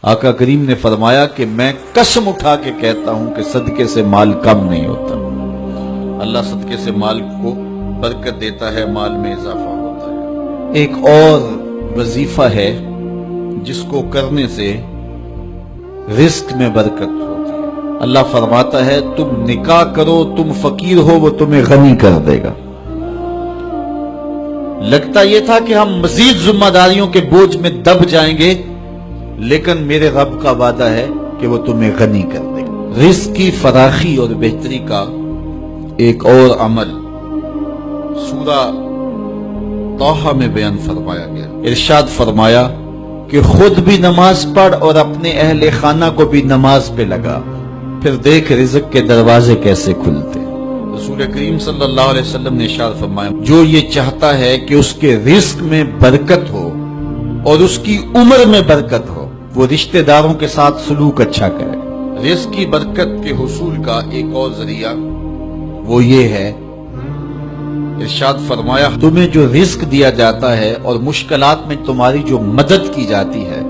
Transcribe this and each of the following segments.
آقا کریم نے فرمایا کہ میں قسم اٹھا کے کہتا ہوں کہ صدقے سے مال کم نہیں ہوتا. اللہ صدقے سے مال کو برکت دیتا ہے، مال میں اضافہ ہوتا ہے. ایک اور وظیفہ ہے جس کو کرنے سے رزق میں برکت ہوتی ہے. اللہ فرماتا ہے تم نکاح کرو، تم فقیر ہو وہ تمہیں غنی کر دے گا. لگتا یہ تھا کہ ہم مزید ذمہ داریوں کے بوجھ میں دب جائیں گے، لیکن میرے رب کا وعدہ ہے کہ وہ تمہیں غنی کر دے گا. رزق کی فراخی اور بہتری کا ایک اور عمل سورہ طٰہٰ میں بیان فرمایا گیا. ارشاد فرمایا کہ خود بھی نماز پڑھ اور اپنے اہل خانہ کو بھی نماز پہ لگا، پھر دیکھ رزق کے دروازے کیسے کھلتے. رسول کریم صلی اللہ علیہ وسلم نے ارشاد فرمایا جو یہ چاہتا ہے کہ اس کے رزق میں برکت ہو اور اس کی عمر میں برکت ہو، وہ رشتہ داروں کے ساتھ سلوک اچھا کرے. رزق کی برکت کے حصول کا ایک اور ذریعہ وہ یہ ہے، ارشاد فرمایا تمہیں جو رزق دیا جاتا ہے اور مشکلات میں تمہاری جو مدد کی جاتی ہے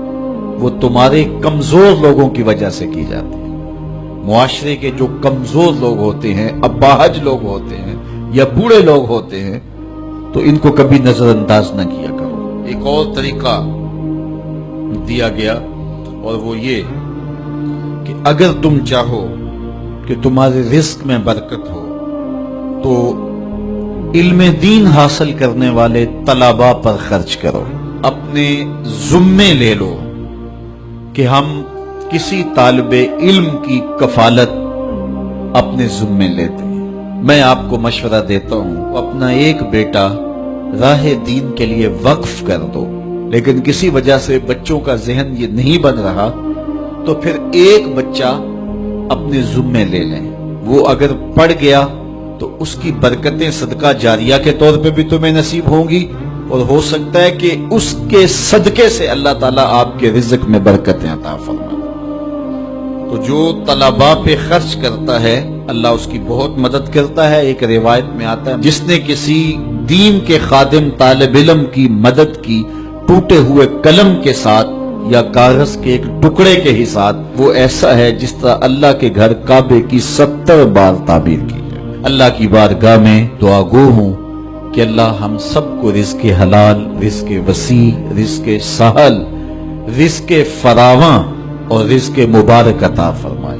وہ تمہارے کمزور لوگوں کی وجہ سے کی جاتی ہے. معاشرے کے جو کمزور لوگ ہوتے ہیں، اپاہج لوگ ہوتے ہیں یا بوڑھے لوگ ہوتے ہیں، تو ان کو کبھی نظر انداز نہ کیا کرو. ایک اور طریقہ دیا گیا اور وہ یہ کہ اگر تم چاہو کہ تمہارے رزق میں برکت ہو تو علم دین حاصل کرنے والے طلباء پر خرچ کرو. اپنے ذمے لے لو کہ ہم کسی طالب علم کی کفالت اپنے ذمے لیتے ہیں. میں آپ کو مشورہ دیتا ہوں اپنا ایک بیٹا راہ دین کے لیے وقف کر دو، لیکن کسی وجہ سے بچوں کا ذہن یہ نہیں بن رہا تو پھر ایک بچہ اپنے ذمے لے لیں. وہ اگر پڑھ گیا تو اس کی برکتیں صدقہ جاریہ کے طور پہ بھی تمہیں نصیب ہوں گی، اور ہو سکتا ہے کہ اس کے صدقے سے اللہ تعالیٰ آپ کے رزق میں برکتیں عطا فرمائے. تو جو طلباء پہ خرچ کرتا ہے اللہ اس کی بہت مدد کرتا ہے. ایک روایت میں آتا ہے جس نے کسی دین کے خادم طالب علم کی مدد کی ٹوٹے ہوئے قلم کے ساتھ یا کاغذ کے ایک ٹکڑے کے ہی ساتھ، وہ ایسا ہے جس طرح اللہ کے گھر کعبے کی 70 بار تعبیر کی ہے. اللہ کی بارگاہ میں دعا گو ہوں کہ اللہ ہم سب کو رزق حلال، رزق وسیع، رزق سہل، رزق فراواں اور رزق مبارک عطا فرمائے.